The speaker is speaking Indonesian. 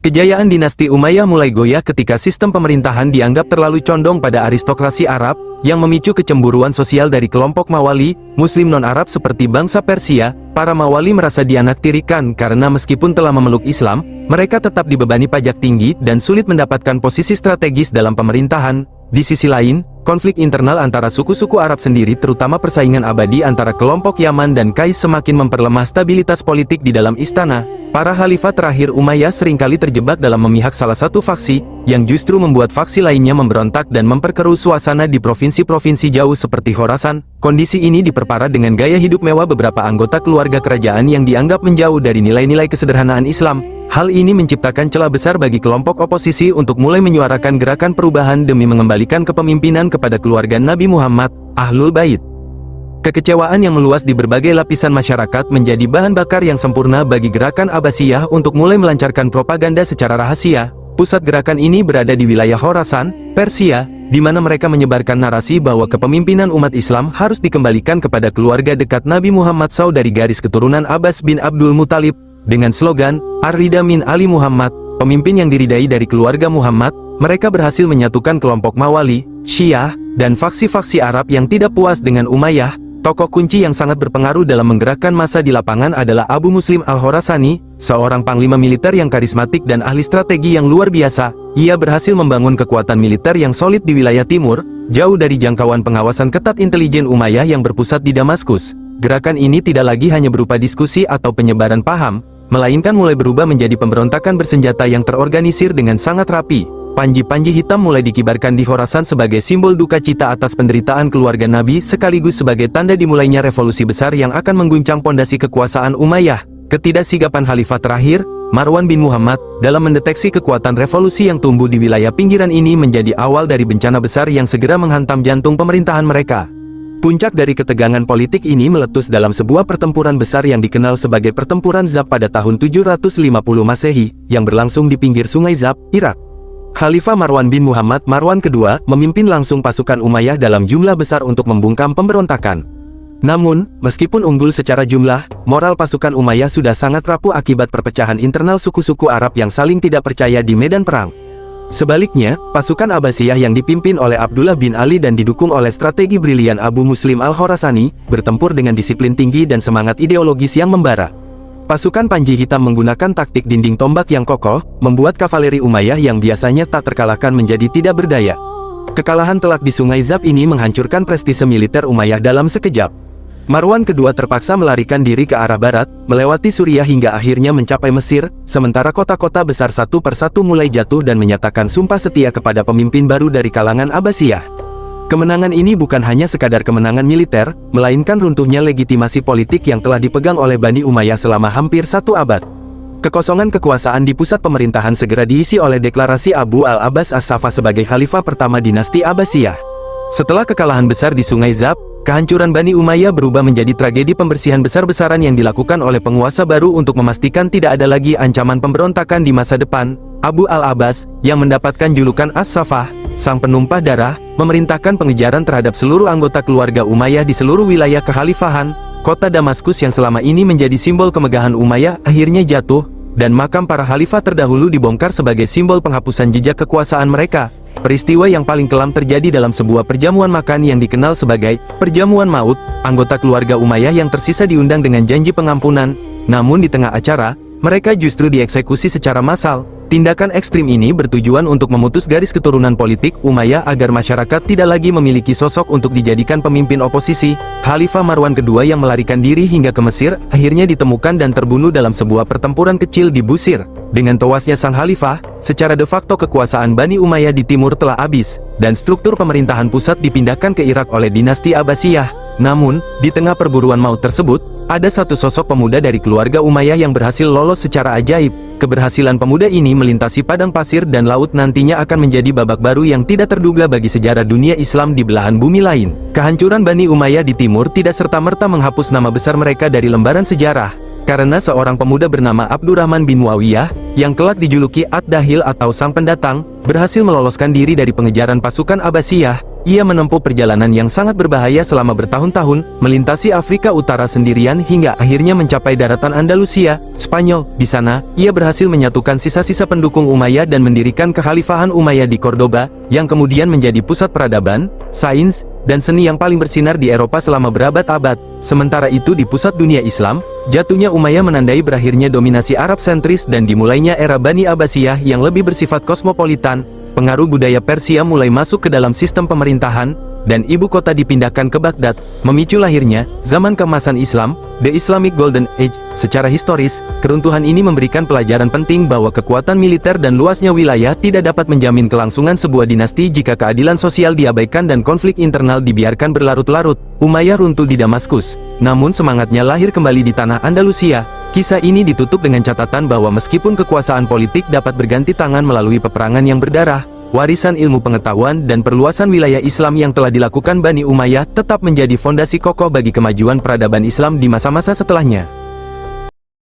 Kejayaan dinasti Umayyah mulai goyah ketika sistem pemerintahan dianggap terlalu condong pada aristokrasi Arab, yang memicu kecemburuan sosial dari kelompok Mawali, Muslim non-Arab seperti bangsa Persia. Para Mawali merasa dianaktirikan karena meskipun telah memeluk Islam, mereka tetap dibebani pajak tinggi dan sulit mendapatkan posisi strategis dalam pemerintahan. Di sisi lain, konflik internal antara suku-suku Arab sendiri terutama persaingan abadi antara kelompok Yaman dan Qais semakin memperlemah stabilitas politik di dalam istana. Para khalifah terakhir Umayyah seringkali terjebak dalam memihak salah satu faksi, yang justru membuat faksi lainnya memberontak dan memperkeruh suasana di provinsi-provinsi jauh seperti Khorasan. Kondisi ini diperparah dengan gaya hidup mewah beberapa anggota keluarga kerajaan yang dianggap menjauh dari nilai-nilai kesederhanaan Islam. Hal ini menciptakan celah besar bagi kelompok oposisi untuk mulai menyuarakan gerakan perubahan demi mengembalikan kepemimpinan kepada keluarga Nabi Muhammad, Ahlul Bait. Kekecewaan yang meluas di berbagai lapisan masyarakat menjadi bahan bakar yang sempurna bagi gerakan Abbasiyah untuk mulai melancarkan propaganda secara rahasia. Pusat gerakan ini berada di wilayah Khorasan, Persia, di mana mereka menyebarkan narasi bahwa kepemimpinan umat Islam harus dikembalikan kepada keluarga dekat Nabi Muhammad SAW dari garis keturunan Abbas bin Abdul Muthalib. Dengan slogan, Ar-Ridha min Ali Muhammad, pemimpin yang diridai dari keluarga Muhammad, mereka berhasil menyatukan kelompok Mawali, Syiah, dan faksi-faksi Arab yang tidak puas dengan Umayyah. Tokoh kunci yang sangat berpengaruh dalam menggerakkan massa di lapangan adalah Abu Muslim Al-Khorasani, seorang panglima militer yang karismatik dan ahli strategi yang luar biasa. Ia berhasil membangun kekuatan militer yang solid di wilayah timur, jauh dari jangkauan pengawasan ketat intelijen Umayyah yang berpusat di Damaskus. Gerakan ini tidak lagi hanya berupa diskusi atau penyebaran paham, melainkan mulai berubah menjadi pemberontakan bersenjata yang terorganisir dengan sangat rapi. Panji-panji hitam mulai dikibarkan di Khorasan sebagai simbol duka cita atas penderitaan keluarga Nabi sekaligus sebagai tanda dimulainya revolusi besar yang akan mengguncang pondasi kekuasaan Umayyah. Ketidaksigapan khalifah terakhir, Marwan bin Muhammad, dalam mendeteksi kekuatan revolusi yang tumbuh di wilayah pinggiran ini menjadi awal dari bencana besar yang segera menghantam jantung pemerintahan mereka. Puncak dari ketegangan politik ini meletus dalam sebuah pertempuran besar yang dikenal sebagai Pertempuran Zab pada tahun 750 Masehi, yang berlangsung di pinggir Sungai Zab, Irak. Khalifah Marwan bin Muhammad Marwan II memimpin langsung pasukan Umayyah dalam jumlah besar untuk membungkam pemberontakan. Namun, meskipun unggul secara jumlah, moral pasukan Umayyah sudah sangat rapuh akibat perpecahan internal suku-suku Arab yang saling tidak percaya di medan perang. Sebaliknya, pasukan Abbasiyah yang dipimpin oleh Abdullah bin Ali dan didukung oleh strategi brilian Abu Muslim Al-Khorasani, bertempur dengan disiplin tinggi dan semangat ideologis yang membara. Pasukan Panji Hitam menggunakan taktik dinding tombak yang kokoh, membuat kavaleri Umayyah yang biasanya tak terkalahkan menjadi tidak berdaya. Kekalahan telak di Sungai Zab ini menghancurkan prestise militer Umayyah dalam sekejap. Marwan II terpaksa melarikan diri ke arah barat, melewati Suriah hingga akhirnya mencapai Mesir, sementara kota-kota besar satu persatu mulai jatuh dan menyatakan sumpah setia kepada pemimpin baru dari kalangan Abbasiyah. Kemenangan ini bukan hanya sekadar kemenangan militer, melainkan runtuhnya legitimasi politik yang telah dipegang oleh Bani Umayyah selama hampir satu abad. Kekosongan kekuasaan di pusat pemerintahan segera diisi oleh deklarasi Abu al-Abbas as-Saffah sebagai khalifah pertama dinasti Abbasiyah. Setelah kekalahan besar di Sungai Zab, kehancuran Bani Umayyah berubah menjadi tragedi pembersihan besar-besaran yang dilakukan oleh penguasa baru untuk memastikan tidak ada lagi ancaman pemberontakan di masa depan. Abu al-Abbas, yang mendapatkan julukan As-Saffah, sang penumpah darah, memerintahkan pengejaran terhadap seluruh anggota keluarga Umayyah di seluruh wilayah kekhalifahan. Kota Damaskus yang selama ini menjadi simbol kemegahan Umayyah akhirnya jatuh, dan makam para khalifah terdahulu dibongkar sebagai simbol penghapusan jejak kekuasaan mereka. Peristiwa yang paling kelam terjadi dalam sebuah perjamuan makan yang dikenal sebagai Perjamuan Maut. Anggota keluarga Umayyah yang tersisa diundang dengan janji pengampunan, namun di tengah acara, mereka justru dieksekusi secara massal. Tindakan ekstrim ini bertujuan untuk memutus garis keturunan politik Umayyah agar masyarakat tidak lagi memiliki sosok untuk dijadikan pemimpin oposisi. Khalifah Marwan II yang melarikan diri hingga ke Mesir, akhirnya ditemukan dan terbunuh dalam sebuah pertempuran kecil di Busir. Dengan tewasnya sang khalifah, secara de facto kekuasaan Bani Umayyah di timur telah habis, dan struktur pemerintahan pusat dipindahkan ke Irak oleh dinasti Abbasiyah. Namun, di tengah perburuan maut tersebut, ada satu sosok pemuda dari keluarga Umayyah yang berhasil lolos secara ajaib. Keberhasilan pemuda ini melintasi padang pasir dan laut nantinya akan menjadi babak baru yang tidak terduga bagi sejarah dunia Islam di belahan bumi lain. Kehancuran Bani Umayyah di timur tidak serta-merta menghapus nama besar mereka dari lembaran sejarah, karena seorang pemuda bernama Abdurrahman bin Muawiyah, yang kelak dijuluki Ad-Dahil atau Sang Pendatang, berhasil meloloskan diri dari pengejaran pasukan Abbasiyah. Ia menempuh perjalanan yang sangat berbahaya selama bertahun-tahun, melintasi Afrika Utara sendirian hingga akhirnya mencapai daratan Andalusia, Spanyol. Di sana, ia berhasil menyatukan sisa-sisa pendukung Umayyah dan mendirikan kekhalifahan Umayyah di Cordoba, yang kemudian menjadi pusat peradaban, sains, dan seni yang paling bersinar di Eropa selama berabad-abad. Sementara itu di pusat dunia Islam, jatuhnya Umayyah menandai berakhirnya dominasi Arab sentris dan dimulainya era Bani Abbasiyah yang lebih bersifat kosmopolitan. Pengaruh budaya Persia mulai masuk ke dalam sistem pemerintahan, dan ibu kota dipindahkan ke Baghdad, memicu lahirnya zaman keemasan Islam, The Islamic Golden Age. Secara historis, keruntuhan ini memberikan pelajaran penting bahwa kekuatan militer dan luasnya wilayah tidak dapat menjamin kelangsungan sebuah dinasti jika keadilan sosial diabaikan dan konflik internal dibiarkan berlarut-larut. Umayyah runtuh di Damaskus, namun semangatnya lahir kembali di tanah Andalusia. Kisah ini ditutup dengan catatan bahwa meskipun kekuasaan politik dapat berganti tangan melalui peperangan yang berdarah, warisan ilmu pengetahuan dan perluasan wilayah Islam yang telah dilakukan Bani Umayyah tetap menjadi fondasi kokoh bagi kemajuan peradaban Islam di masa-masa setelahnya.